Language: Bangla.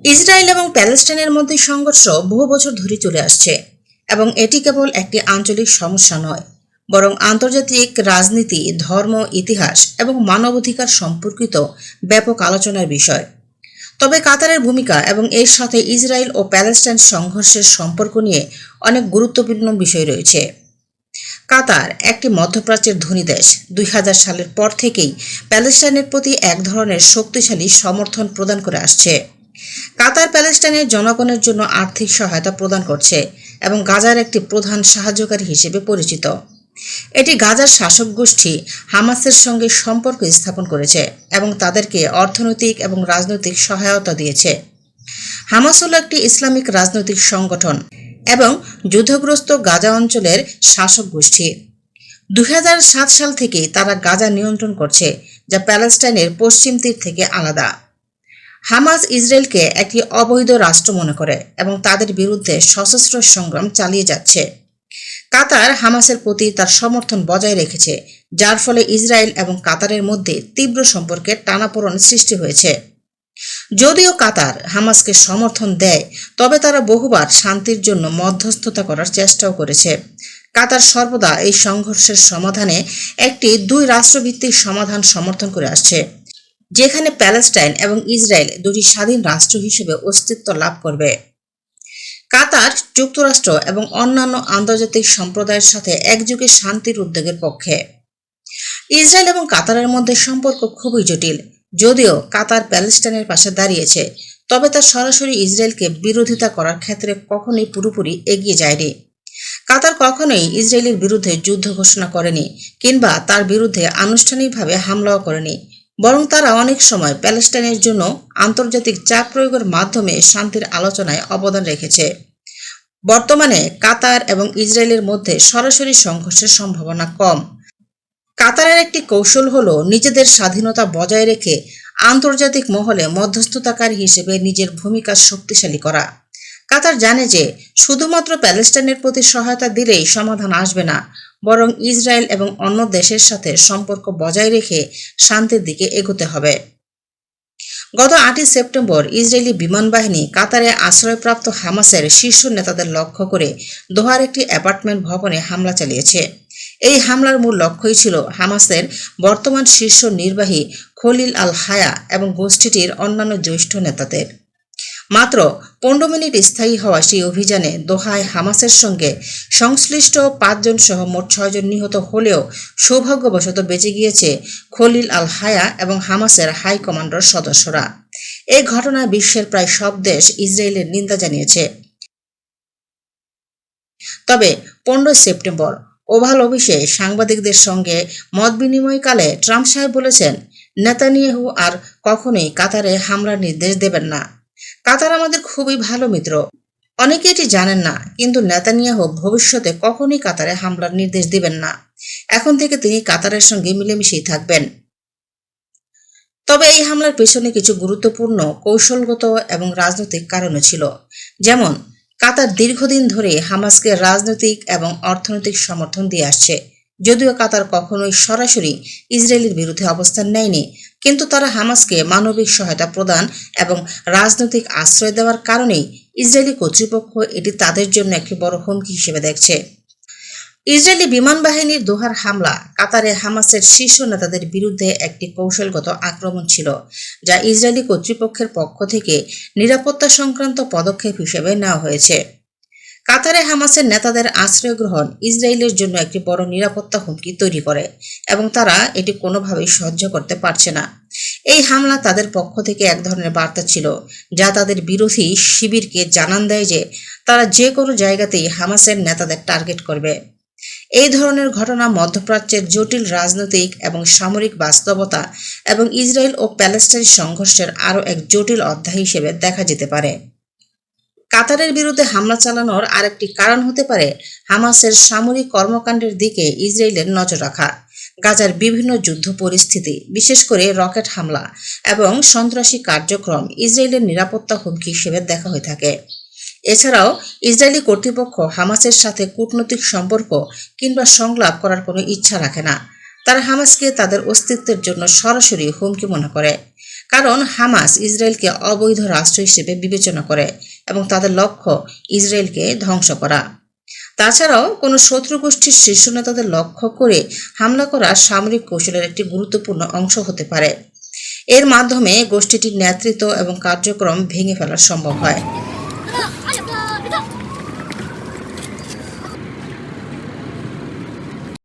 ইসরায়েল এবং প্যালেস্টাইনের মধ্যে সংঘর্ষ বহু বছর ধরে চলে আসছে এবং এটি কেবল একটি আঞ্চলিক সমস্যা নয়, বরং আন্তর্জাতিক রাজনীতি, ধর্ম, ইতিহাস এবং মানবাধিকার সম্পর্কিত ব্যাপক আলোচনার বিষয়। তবে কাতারের ভূমিকা এবং এর সাথে ইসরায়েল ও প্যালেস্টাইন সংঘর্ষের সম্পর্ক নিয়ে অনেক গুরুত্বপূর্ণ বিষয় রয়েছে। কাতার একটি মধ্যপ্রাচ্যের ধনী দেশ। 2000 সালের পর থেকেই প্যালেস্টাইনের প্রতি এক ধরনের শক্তিশালী সমর্থন প্রদান করে আসছে। কাতার প্যালেস্টাইনের জনগণের জন্য আর্থিক সহায়তা প্রদান করছে এবং গাজার একটি প্রধান সাহায্যকারী হিসেবে পরিচিত। এটি গাজার শাসক গোষ্ঠী হামাসের সঙ্গে সম্পর্ক স্থাপন করেছে এবং তাদেরকে অর্থনৈতিক এবং রাজনৈতিক সহায়তা দিয়েছে। হামাস হল একটি ইসলামিক রাজনৈতিক সংগঠন এবং যুদ্ধগ্রস্ত গাজা অঞ্চলের শাসক গোষ্ঠী। 2007 সাল থেকেই তারা গাজা নিয়ন্ত্রণ করছে, যা প্যালেস্টাইনের পশ্চিম তীর থেকে আলাদা। হামাস ইসরায়েলকে একটি অবৈধ রাষ্ট্র মনে করে এবং তাদের বিরুদ্ধে সশস্ত্র সংগ্রাম চালিয়ে যাচ্ছে। কাতার হামাসের প্রতি তার সমর্থন বজায় রেখেছে, যার ফলে ইসরায়েল এবং কাতারের মধ্যে তীব্র সম্পর্কের টানাপোড়েন সৃষ্টি হয়েছে। যদিও কাতার হামাসকে সমর্থন দেয়, তবে তারা বহুবার শান্তির জন্য মধ্যস্থতা করার চেষ্টাও করেছে। কাতার সর্বদা এই সংঘর্ষের সমাধানে একটি দুই রাষ্ট্রভিত্তিক সমাধান সমর্থন করে আসছে, যেখানে প্যালেস্টাইন এবং ইসরায়েল দুটি স্বাধীন রাষ্ট্র হিসেবে অস্তিত্ব লাভ করবে। কাতার যুক্তরাষ্ট্র এবং অন্যান্য আন্তর্জাতিক সম্প্রদায়ের সাথে একযোগে শান্তির উদ্যোগের পক্ষে। ইসরায়েল এবং কাতারের মধ্যে সম্পর্ক খুবই জটিল। যদিও কাতার প্যালেস্টাইনের পাশে দাঁড়িয়েছে, তবে তা সরাসরি ইসরায়েলকে বিরোধিতা করার ক্ষেত্রে কখনোই পুরোপুরি এগিয়ে যায়নি। কাতার কখনোই ইসরায়েলের বিরুদ্ধে যুদ্ধ ঘোষণা করেনি কিংবা তার বিরুদ্ধে আনুষ্ঠানিকভাবে হামলাও করেনি, বরং তারা অনেক সময় প্যালেস্টাইনের জন্য আন্তর্জাতিক চাপ প্রয়োগের মাধ্যমে শান্তির আলোচনায় অবদান রেখেছে। বর্তমানে কাতার এবং ইসরায়েলের মধ্যে সরাসরি সংঘর্ষের সম্ভাবনা কম। কাতারের একটি কৌশল হল নিজেদের স্বাধীনতা বজায় রেখে আন্তর্জাতিক মহলে মধ্যস্থতাকারী হিসেবে নিজের ভূমিকা শক্তিশালী করা। কাতার জানে যে শুধুমাত্র প্যালেস্টাইনের প্রতি সহায়তা দিলেই সমাধান আসবে না, বরং ইসরায়েল এবং অন্য দেশের সাথে সম্পর্ক বজায় রেখে শান্তির দিকে এগোতে হবে। গত 8 সেপ্টেম্বর ইসরায়েলি বিমান বাহিনী কাতারে আশ্রয়প্রাপ্ত হামাসের শীর্ষ নেতাদের লক্ষ্য করে দোহার একটি অ্যাপার্টমেন্ট ভবনে হামলা চালিয়েছে। এই হামলার মূল লক্ষ্যই ছিল হামাসের বর্তমান শীর্ষ নির্বাহী খলিল আল হায়া এবং গোষ্ঠীটির অন্যান্য জ্যেষ্ঠ নেতাদের। মাত্র 15 মিনিট স্থায়ী হওয়া সেই অভিযানে দোহায় হামাসের সঙ্গে সংশ্লিষ্ট 5 জন সহ মোট 6 জন নিহত হলেও সৌভাগ্যবশত বেঁচে গিয়েছে খলিল আল হায়া এবং হামাসের হাই কমান্ডার সদস্যরা। এই ঘটনায় বিশ্বের প্রায় সব দেশ ইসরায়েলের নিন্দা জানিয়েছে। তবে 15 সেপ্টেম্বর ওভাল অফিসে সাংবাদিকদের সঙ্গে মত বিনিময়কালে ট্রাম্প সাহেব বলেছেন, নেতানিয়াহু আর কখনোই কাতারে হামলার নির্দেশ দেবেন না। কাতার আমাদের খুবই ভালো মিত্র। অনেকে এটি জানেন না, কিন্তু নেতানিয়াহু ভবিষ্যতে কখনোই কাতারে হামলার নির্দেশ দিবেন না। এখন থেকে তিনি কাতারের সঙ্গে মিলেমিশেই থাকবেন। তবে এই হামলার পেছনে কিছু গুরুত্বপূর্ণ কৌশলগত এবং রাজনৈতিক কারণও ছিল। যেমন, কাতার দীর্ঘদিন ধরে হামাসকে রাজনৈতিক এবং অর্থনৈতিক সমর্থন দিয়ে আসছে। যদিও কাতার কখনোই সরাসরি ইসরায়েলের বিরুদ্ধে অবস্থান নেয়নি, কিন্তু তারা হামাসকে মানবিক সহায়তা প্রদান এবং রাজনৈতিক আশ্রয় দেওয়ার কারণেই ইসরায়েলি কর্তৃপক্ষ এটি তাদের জন্য একটি বড় হুমকি হিসেবে দেখছে। ইসরায়েলি বিমান বাহিনীর দোহার হামলা কাতারে হামাসের শীর্ষ নেতাদের বিরুদ্ধে একটি কৌশলগত আক্রমণ ছিল, যা ইসরায়েলি কর্তৃপক্ষের পক্ষ থেকে নিরাপত্তা সংক্রান্ত পদক্ষেপ হিসেবে নেওয়া হয়েছে। কাতারে হামাসের নেতাদের আশ্রয় গ্রহণ ইসরায়েলের জন্য একটি বড় নিরাপত্তা হুমকি তৈরি করে এবং তারা এটি কোনোভাবেই সহ্য করতে পারছে না। এই হামলা তাদের পক্ষ থেকে এক ধরনের বার্তা ছিল, যা তাদের বিরোধী শিবিরকে জানান দেয় যে তারা যে কোনো জায়গাতেই হামাসের নেতাদের টার্গেট করবে। এই ধরনের ঘটনা মধ্যপ্রাচ্যের জটিল রাজনৈতিক এবং সামরিক বাস্তবতা এবং ইসরায়েল ও প্যালেস্টাইন সংঘর্ষের আরও এক জটিল অধ্যায় হিসেবে দেখা যেতে পারে। কাতারের বিরুদ্ধে হামলা চালানোর আরেকটি কারণ হতে পারে হামাসের সামরিক কর্মকাণ্ডের দিকে ইসরায়েলের নজর রাখা। গাজার বিভিন্ন যুদ্ধ পরিস্থিতি, বিশেষ করে রকেট হামলা এবং সন্ত্রাসী কার্যক্রম ইসরায়েলের নিরাপত্তা হুমকি হিসেবে দেখা হয়ে থাকে। এছাড়াও ইসরায়েলি কর্তৃপক্ষ হামাসের সাথে কূটনৈতিক সম্পর্ক কিংবা সংলাপ করার কোনো ইচ্ছা রাখে না। তারা হামাসকে তাদের অস্তিত্বের জন্য সরাসরি হুমকি মনে করে, কারণ হামাস ইসরায়েলকে অবৈধ রাষ্ট্র হিসেবে বিবেচনা করে এবং তাদের লক্ষ্য ইসরায়েলকে ধ্বংস করা। তাছাড়াও কোনো শত্রু গোষ্ঠীর শীর্ষ নেতাদের লক্ষ্য করে হামলা করা সামরিক কৌশলের একটি গুরুত্বপূর্ণ অংশ হতে পারে। এর মাধ্যমে গোষ্ঠীটির নেতৃত্ব এবং কার্যক্রম ভেঙে ফেলা সম্ভব হয়।